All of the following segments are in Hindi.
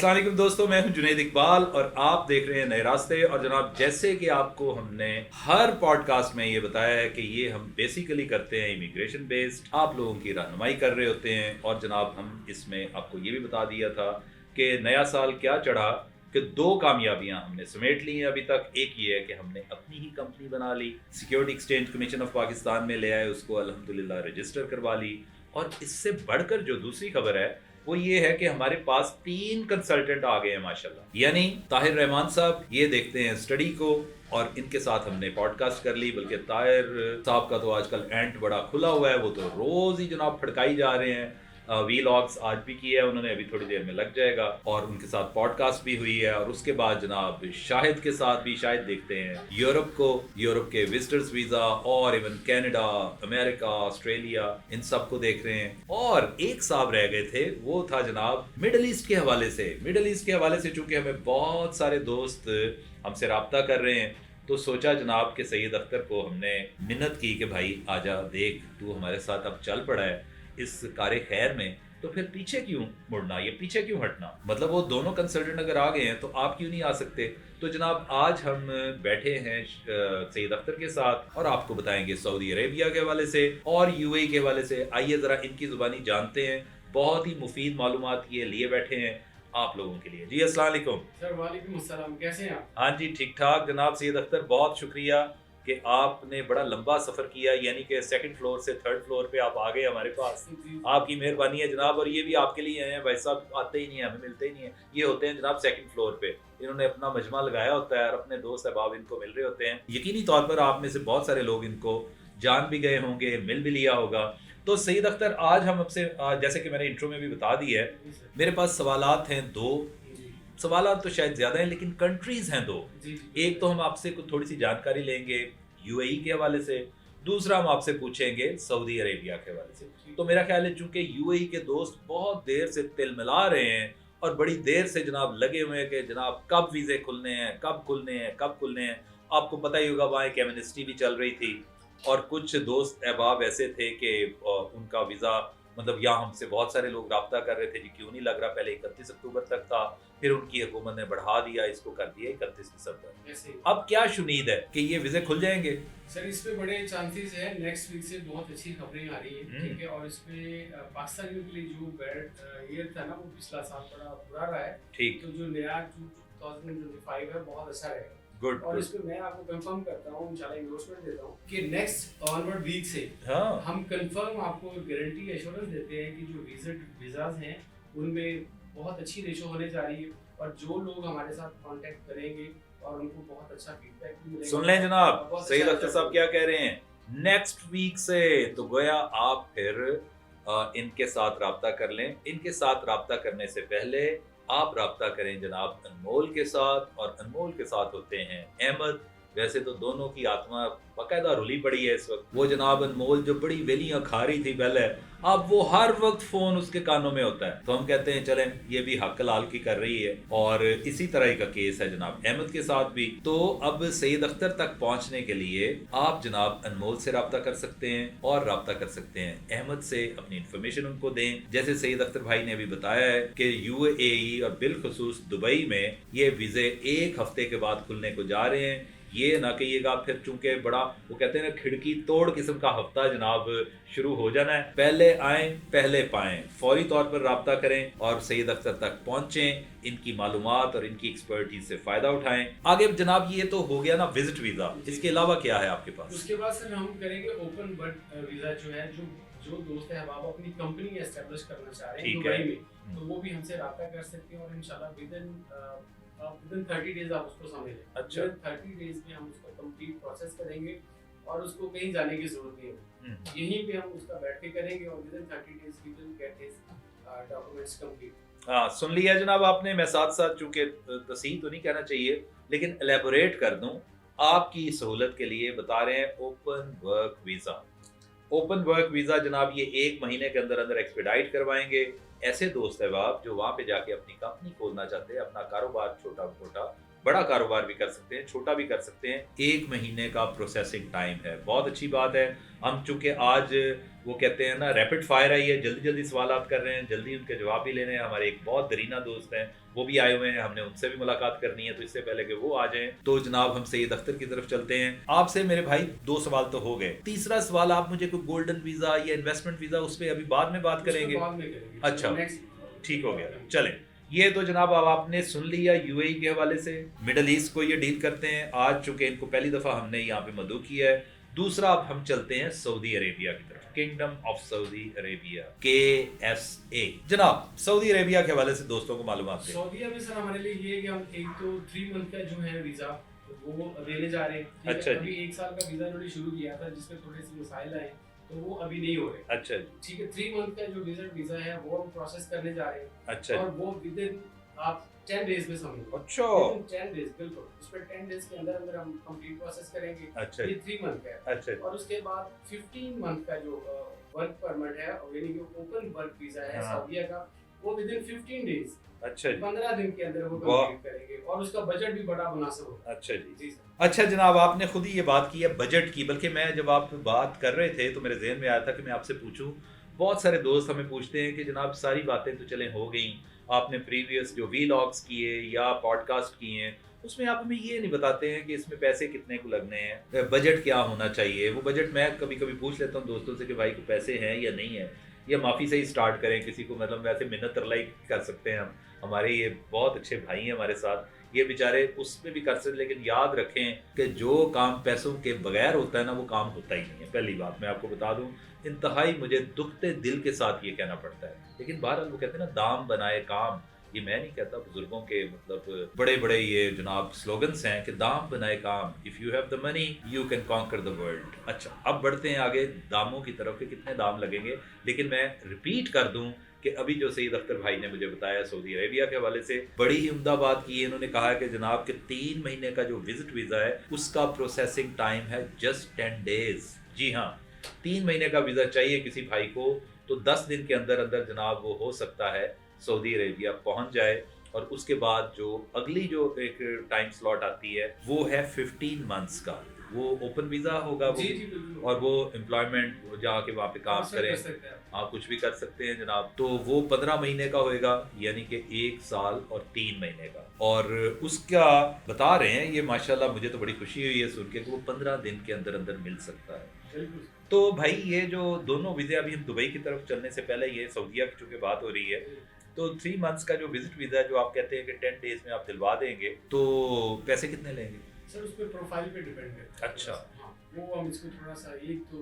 अस्सलाम वालेकुम दोस्तों, मैं हूं जुनैद इकबाल और आप देख रहे हैं नए रास्ते। और जनाब, जैसे कि आपको हमने हर पॉडकास्ट में ये बताया है कि ये हम बेसिकली करते हैं इमिग्रेशन बेस्ड, आप लोगों की रहनुमाई कर रहे होते हैं। और जनाब, हम इसमें आपको ये भी बता दिया था कि नया साल क्या चढ़ा कि 2 कामयाबियां हमने समेट ली हैं अभी तक। एक ये है कि हमने अपनी ही कंपनी बना ली, security exchange commission of Pakistan में ले आए, उसको अल्हम्दुलिल्लाह रजिस्टर करवा ली। और इससे बढ़कर जो दूसरी खबर है वो ये है कि हमारे पास 3 कंसल्टेंट आ गए हैं माशाल्लाह। यानी ताहिर रहमान साहब ये देखते हैं स्टडी को, और इनके साथ हमने पॉडकास्ट कर ली। बल्कि ताहिर साहब का तो आजकल एंट बड़ा खुला हुआ है, वो तो रोज ही जनाब फड़काई जा रहे हैं। वीलॉग्स आज भी किया है उन्होंने, अभी थोड़ी देर में लग जाएगा। और उनके साथ पॉडकास्ट भी हुई है। और उसके बाद जनाब शाहिद के साथ भी, शायद देखते हैं यूरोप को, यूरोप के विजिटर्स वीजा, और इवन कनाडा, अमेरिका, ऑस्ट्रेलिया, इन सब को देख रहे हैं। और एक साहब रह गए थे, वो था जनाब मिडल ईस्ट के हवाले से। मिडल ईस्ट के हवाले से चूंकि हमें बहुत सारे दोस्त हमसे राब्ता कर रहे हैं, तो सोचा जनाब के सैयद अख्तर को हमने मिन्नत की कि भाई आजा, देख तू हमारे साथ अब चल पड़ा है इस कारे खैर में, तो फिर पीछे क्यों मुड़ना, ये पीछे क्यों हटना। मतलब वो दोनों कंसल्टेंट अगर आ गए हैं तो आप क्यों नहीं आ सकते। तो जनाब आज हम बैठे हैं सैयद अख्तर के साथ और आपको बताएंगे सऊदी अरेबिया के हवाले से और यूएई के हवाले से। आइए ज़रा इनकी ज़ुबानी जानते हैं। बहुत ही मुफीद मालूमात ये लिए बैठे हैं आप लोगों के लिए। जी अस्सलाम वालेकुम सर। वालेकुम अस्सलाम, कैसे हैं आप? हाँ जी, ठीक ठाक जनाब। सैयद अख्तर, बहुत शुक्रिया कि आपने बड़ा लंबा सफ़र किया, यानी कि 2nd फ्लोर से 3rd फ्लोर पे आप आ गए हमारे पास। आपकी मेहरबानी है जनाब। और ये भी आपके लिए आए हैं, भाई साहब आते ही नहीं है, हमें मिलते ही नहीं है। ये होते हैं जनाब 2nd फ्लोर पे, इन्होंने अपना मजमा लगाया होता है और अपने दोस्त अहबाब इनको मिल रहे होते हैं। यकीनी तौर पर आप में से बहुत सारे लोग इनको जान भी गए होंगे, मिल भी लिया होगा। तो सैयद अख्तर, आज हम आपसे जैसे कि मैंने इंट्रो में भी बता दी है, मेरे पास सवालात हैं 2। सवाल तो शायद ज़्यादा हैं लेकिन कंट्रीज़ हैं 2। एक तो हम आपसे कुछ थोड़ी सी जानकारी लेंगे यूएई के हवाले से, दूसरा हम आपसे पूछेंगे सऊदी अरेबिया के हवाले से। तो मेरा ख्याल है चूंकि यूएई के दोस्त बहुत देर से तिलमिला रहे हैं और बड़ी देर से जनाब लगे हुए हैं कि जनाब कब वीज़े खुलने हैं, कब खुलने हैं, कब खुलने हैं। आपको पता ही होगा वहाँ एक एमनेस्टी भी चल रही थी और कुछ दोस्त अहबाब ऐसे थे कि उनका वीज़ा, मतलब यहाँ हमसे बहुत सारे लोग राब्ता कर रहे थे जी क्यों नहीं लग रहा। पहले 31 अक्टूबर तक था, फिर उनकी हुकूमत ने बढ़ा दिया, इसको कर दिया 31 दिसंबर। अब क्या शुनीद है कि ये वीज़े खुल जाएंगे? सर, इस पे बड़े चांसेस है। नेक्स्ट वीक से बहुत अच्छी खबरें आ रही है, ठीक है। और इसमें पाकिस्तानियों के लिए जो बैड ईयर था ना, वो पिछला साल बड़ा बुरा रहा है। ठीक। तो जो नया 2025 है बहुत अच्छा रहेगा। गुड। और इस पे मैं आपको कंफर्म करता हूँ, इंशाल्लाह इन्वेस्टमेंट देता हूँ कि नेक्स्ट ऑनवर्ड वीक से हम कंफर्म आपको गारंटी एश्योरेंस देते हैं कि जो वीज़ाज हैं उनमें बहुत अच्छी रेशो होने जा रही है। और जो लोग हमारे साथ कांटेक्ट करेंगे और उनको बहुत अच्छा फीडबैक भी मिलेगा। सुन लें जनाब, सैयद अच्छा अख्तर साहब क्या कह रहे हैं। नेक्स्ट वीक से तो गोया आप फिर इनके साथ राब्ता कर लें। इनके साथ राब्ता करने से पहले आप राब्ता करें जनाब अनमोल के साथ, और अनमोल के साथ होते हैं अहमद। वैसे तो दोनों की आत्मा बाकायदा रुली पड़ी है इस वक्त। वो जनाब अनमोल जो बड़ी वेलियां खा रही थी पहले, अब वो हर वक्त फोन उसके कानों में होता है। तो हम कहते हैं चलें ये भी हक लाल की कर रही है। और इसी तरह का केस है जनाब अहमद के साथ भी। तो अब सैयद अख्तर तक पहुंचने के लिए आप जनाब अनमोल से राब्ता कर सकते हैं और राब्ता कर सकते हैं अहमद से। अपनी इन्फॉर्मेशन उनको दें। जैसे सैयद अख्तर भाई ने अभी बताया है कि यूएई और बिलखुसूस दुबई में ये वीज़े 1 हफ्ते के बाद खुलने को जा रहे हैं। ये ना कहिएगा फिर, चूंकि बड़ा वो कहते हैं ना खिड़की तोड़ किस्म का हफ्ता जनाब शुरू हो जाना है। पहले आएँ पहले पाएँ, फौरी तौर पर राब्ता करें और सैयद अख्तर तक पहुंचें, इनकी मालूमात और इनकी एक्सपर्टीज से फ़ायदा उठाएं। आगे जनाब ये तो हो गया ना विजिट वीज़ा, इसके अलावा क्या है आपके पास? उसके बाद सर हम करेंगे ओपन वर्क वीज़ा, जो है जो दोस्त है आप अपनी कंपनी एस्टेब्लिश करना चाह रहे हैं दुबई में, तो वो भी हमसे राब्ता कर सकते हैं। और इंशाल्लाह विदिन 30 डेज आप उसको समझ लें। अच्छा। 30 डेज में हम उसका कंप्लीट प्रोसेस करेंगे और उसको कहीं जाने की जरूरत नहीं है, यहीं पे हम उसका बैठ के करेंगे और within 30 days we will get his documents complete. हाँ, सुन लिया जनाब आपने। मैं साथ साथ चूंकि तस्हीह तो नहीं कहना चाहिए लेकिन एलेबोरेट कर दूं, आपकी सहूलत के लिए बता रहे हैं open work visa. Open work visa जनाब ये 1 महीने के अंदर अंदर एक्सपेडाइट करवाएंगे। ऐसे दोस्त है बाप जो वहाँ पे जाके अपनी कंपनी खोलना चाहते हैं, अपना कारोबार छोटा मोटा बड़ा कारोबार भी कर सकते हैं, छोटा भी कर सकते हैं। 1 महीने का प्रोसेसिंग टाइम है, बहुत अच्छी बात है। हम चूंकि आज वो कहते हैं ना रैपिड फायर है, ये जल्दी जल्दी सवाल आप कर रहे हैं, जल्दी उनके जवाब भी ले रहे हैं। हमारे एक बहुत दरीना दोस्त हैं, वो भी आए हुए हैं, हमने उनसे भी मुलाकात करनी है, तो इससे पहले कि वो आ जाएं तो जनाब हम सईद अख्तर की तरफ चलते हैं। आपसे मेरे भाई 2 सवाल तो हो गए, तीसरा सवाल आप मुझे कोई गोल्डन वीजा या इन्वेस्टमेंट वीजा उस पर अभी बाद में बात करेंगे। अच्छा ठीक हो गया, चलें। ये तो जनाब अब आपने सुन लिया यूएई के हवाले से, मिडल ईस्ट को ये डील करते हैं आज, चूंकि इनको पहली दफा हमने यहाँ पे मदऊ किया है। दूसरा अब हम चलते हैं सऊदी अरेबिया की तरफ, kingdom of Saudi Arabia, KSA। जनाब सऊदी अरेबिया के हवाले से दोस्तों को मालूम है। सऊदी में सर हमारे लिए ये है कि हम एक तो 3 मंथ का जो है वीजा वो देने जा रहे हैं। अच्छा, अभी 1 साल का वीजा उन्होंने शुरू किया था जिसमें थोड़े से मसाइल आए, तो वो अभी नहीं हो रहे। अच्छा ठीक है, 3 मंथ का जो वीजा है वो हम प्रोसेस करने जा रहे हैं। अच्छा, और वो विद इन आप 10 डेज में समझो। अच्छा 10 डेज बिल्कुल, उसमें 10 डेज के अंदर अंदर हम कंप्लीट प्रोसेस करेंगे। अच्छा, ये 3 मंथ का है। अच्छा, और उसके बाद 15 मंथ का जो वर्क परमिट है, यानी कि ओपन वर्क वीजा है सऊदीया का, वो विद इन 15 डेज, अच्छा 15 दिन के अंदर वो कंप्लीट करेंगे। और उसका बजट भी बड़ा मुनासिब होगा। अच्छा जी सर। अच्छा जनाब, आपने खुद ही ये बात की है बजट की, बल्कि मैं जब आप बात कर रहे थे तो मेरे जहन में आया था कि मैं आपसे पूछूं। बहुत सारे दोस्त हमें पूछते हैं कि जनाब सारी बातें तो चलें हो गई, आपने प्रीवियस जो वीलॉग्स किए या पॉडकास्ट किए हैं उसमें आप हमें ये नहीं बताते हैं कि इसमें पैसे कितने को लगने हैं, बजट क्या होना चाहिए। वो बजट मैं कभी कभी पूछ लेता हूँ दोस्तों से कि भाई को पैसे हैं या नहीं है, या माफ़ी से ही स्टार्ट करें किसी को, मतलब वैसे मिन्नत तरलाई कर सकते हैं हम। हमारे ये बहुत अच्छे भाई हैं हमारे साथ, ये बेचारे उसमें भी कर सकते, लेकिन याद रखें कि जो काम पैसों के बगैर होता है ना वो काम होता ही नहीं है। पहली बात मैं आपको बता दूं, इंतहाई मुझे दुखते दिल के साथ ये कहना पड़ता है, लेकिन बहरहाल वो कहते हैं ना दाम बनाए काम, ये मैं नहीं कहता, बुजुर्गों के मतलब बड़े बड़े ये जनाब स्लोगन्स हैं कि दाम बनाए काम, if you have the money you can conquer the world. अच्छा अब बढ़ते हैं आगे दामों की तरफ के कितने दाम लगेंगे, लेकिन मैं रिपीट कर दूं कि अभी जो सईद अख्तर भाई ने मुझे बताया सऊदी अरेबिया के हवाले से बड़ी ही उम्दा बात की है। इन्होंने कहा कि जनाब के 3 महीने का जो विजिट वीज़ा है उसका प्रोसेसिंग टाइम है जस्ट 10 डेज। जी हाँ, 3 महीने का वीज़ा चाहिए किसी भाई को तो 10 दिन के अंदर अंदर जनाब वो हो सकता है सऊदी अरेबिया पहुंच जाए। और उसके बाद जो अगली जो एक टाइम स्लॉट आती है वो है 15 मंथ्स का, वो ओपन वीज़ा होगा वो, और वो एम्प्लॉयमेंट जहाँ के वहाँ पे काम करें, आप कुछ भी कर सकते हैं जनाब। तो वो 15 महीने का होएगा, यानी कि 1 साल और 3 महीने का। और उसका बता रहे हैं ये माशाल्लाह मुझे तो बड़ी खुशी हुई है सुन के कि वो 15 दिन के अंदर अंदर मिल सकता है। तो भाई ये जो दोनों वीज़े, अभी हम दुबई की तरफ चलने से पहले ये सऊदीया की चूँकि बात हो रही है, तो 3 मंथ्स का जो विजिट वीज़ा है जो आप कहते हैं कि 10 डेज में आप दिलवा देंगे, तो पैसे कितने लेंगे सर? उस पर प्रोफाइल पे डिपेंड करता है। अच्छा हाँ, वो हम इसको थोड़ा सा, एक तो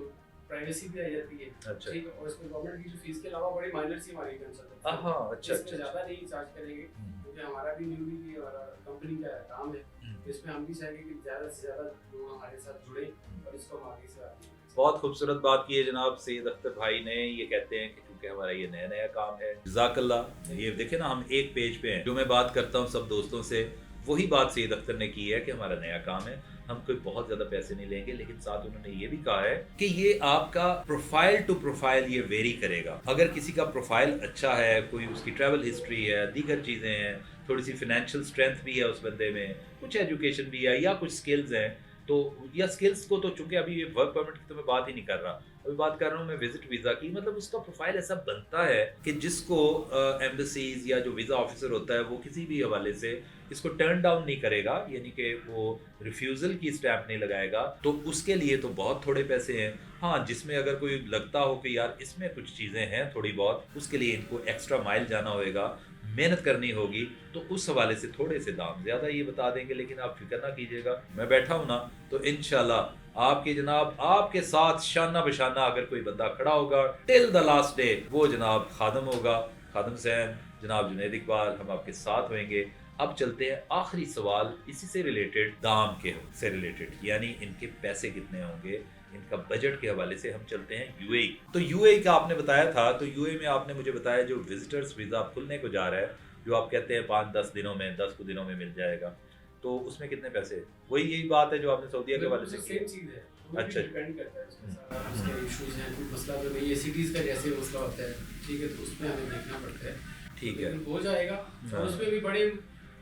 प्राइवेसी भी आ जाती है। अच्छा ठीक है, और इसमें गवर्नमेंट की जो फीस के अलावा बड़ी माइनर सी हमारी कंसल्टेंसी। हाँ अच्छा इसमें ज़्यादा नहीं चार्ज करेंगे क्योंकि हमारा भी न्यूली और कंपनी का काम है, इसमें हम भी चाहेंगे कि ज़्यादा से ज़्यादा लोग हमारे साथ जुड़े और इसको हम आगे से आगे। बहुत खूबसूरत बात की है जनाब सईद अख्तर भाई ने। ये कहते हैं कि क्योंकि हमारा ये नया नया काम है, जज़ाकल्लाह। ये देखे ना हम एक पेज पे हैं, जो मैं बात करता हूँ सब दोस्तों से वही बात सईद अख्तर ने की है कि हमारा नया काम है, हम कोई बहुत ज़्यादा पैसे नहीं लेंगे। लेकिन साथ उन्होंने ये भी कहा है कि ये आपका प्रोफाइल टू प्रोफाइल ये वेरी करेगा। अगर किसी का प्रोफाइल अच्छा है, कोई उसकी ट्रैवल हिस्ट्री है, दीगर चीज़ें हैं, थोड़ी सी फाइनेंशियल स्ट्रेंथ भी है उस बंदे में, कुछ एजुकेशन भी है या कुछ स्किल्स हैं, तो या स्किल्स को तो चूंकि अभी ये वर्क परमिट की तो मैं बात ही नहीं कर रहा, अभी बात कर रहा हूँ मैं विजिट वीज़ा की। मतलब उसका प्रोफाइल ऐसा बनता है कि जिसको एम्बेसीज या जो वीज़ा ऑफिसर होता है वो किसी भी हवाले से इसको टर्न डाउन नहीं करेगा, यानी कि वो रिफ्यूज़ल की स्टैम्प नहीं लगाएगा। तो उसके लिए तो बहुत थोड़े पैसे हैं। हाँ, जिसमें अगर कोई लगता हो कि यार इसमें कुछ चीज़ें हैं थोड़ी बहुत, उसके लिए इनको एक्स्ट्रा माइल जाना होएगा, मेहनत करनी होगी, तो उस हवाले से थोड़े से दाम ज़्यादा ये बता देंगे। लेकिन आप फिक्र ना कीजिएगा, मैं बैठा हूँ ना, तो इंशाल्लाह आपके जनाब आपके साथ शाना बशाना अगर कोई बंदा खड़ा होगा टिल द लास्ट डे, वो जनाब खादम होगा, खादम सैन जनाब जुनैद इकबाल, हम आपके साथ होंगे। अब चलते हैं आखिरी सवाल इसी से रिलेटेड, दाम के से रिलेटेड, यानी इनके पैसे कितने होंगे, इनका बजट के हवाले से हम चलते हैं यूएई। तो यूएई का आपने बताया था, तो यूएई में आपने मुझे बताया जो विजिटर्स वीज़ा खुलने को जा रहा है, जो आप कहते हैं 5-10 दिनों में 10 दिनों में मिल जाएगा, तो उसमें कितने पैसे? वही यही बात है जो आपने सऊदीया के हवाले से की। सेम चीज़ है, अच्छा, डिपेंड करता है उसके इश्यूज हैं, कोई मसला तो नहीं है, सिटीज़ का जैसे मसला होता है, ठीक है, तो उसमें हमें देखना पड़ता है। ठीक है, हो जाएगा। और उसमें भी बड़े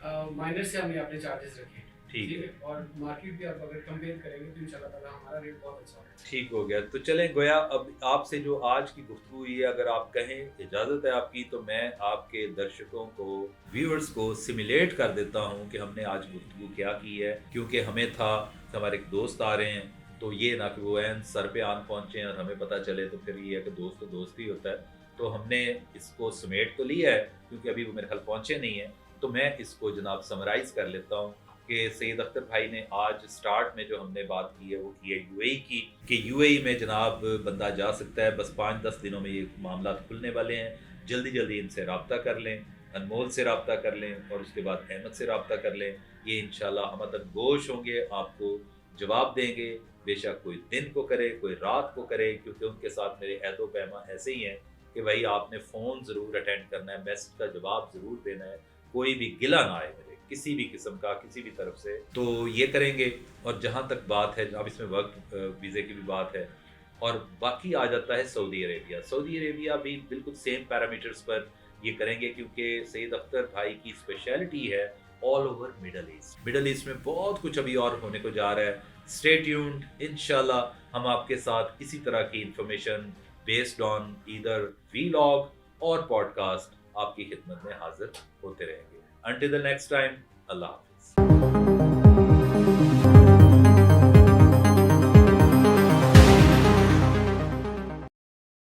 माइनर से हमने अपने चार्जेस रखे। ठीक है। और मार्केट भी आप अगर कंपेयर करेंगे तो इंशाल्लाह ताला हमारा रेट बहुत अच्छा है। ठीक हो गया। तो चलें गोया, अब आपसे जो आज की गुफ्तगू हुई है, अगर आप कहें, इजाज़त है आपकी, तो मैं आपके दर्शकों को, व्यूअर्स को सिमुलेट कर देता हूँ कि हमने आज गुफ्तगू क्या की है। क्योंकि हमें था हमारे एक दोस्त आ रहे हैं, तो ये ना कि वो एन सर पे आन पहुँचे और हमें पता चले, तो फिर ये है कि दोस्त तो दोस्त ही होता है। तो हमने इसको समेट तो लिया है, क्योंकि अभी वो मेरे ख्याल पहुँचे नहीं हैं। तो मैं इसको जनाब समराइज़ कर लेता हूँ कि सैयद अख्तर भाई ने आज स्टार्ट में जो हमने बात की है वो की है यूएई की, कि यूएई में जनाब बंदा जा सकता है। बस 5-10 दिनों में ये मामला खुलने वाले हैं। जल्दी जल्दी इनसे रब्ता कर लें, अनमोल से रब्ता कर लें और उसके बाद अहमद से रब्ता कर लें। ये इंशाल्लाह हम तक गोश होंगे, आपको जवाब देंगे। बेशक कोई दिन को करे, कोई रात को करे, क्योंकि उनके साथ मेरे ऐदो पैमा ऐसे ही हैं कि भाई आपने फ़ोन ज़रूर अटेंड करना है, मैसेज का जवाब ज़रूर देना है, कोई भी गिला ना आए मेरे किसी भी किस्म का, किसी भी तरफ से। तो ये करेंगे। और जहाँ तक बात है, अब इसमें वर्क वीज़े की भी बात है, और बाकी आ जाता है सऊदी अरेबिया। सऊदी अरेबिया भी बिल्कुल सेम पैरामीटर्स पर ये करेंगे, क्योंकि सैयद अख्तर भाई की स्पेशलिटी है all over middle east. Middle east में बहुत कुछ अभी और होने को जा रहा है। स्टे ट्यून्ड, इंशाल्लाह हम आपके साथ इसी तरह की information based on either vlog और पॉडकास्ट आपकी खिदमत में हाजिर होते रहेंगे। Until the next time, Allah Hafiz.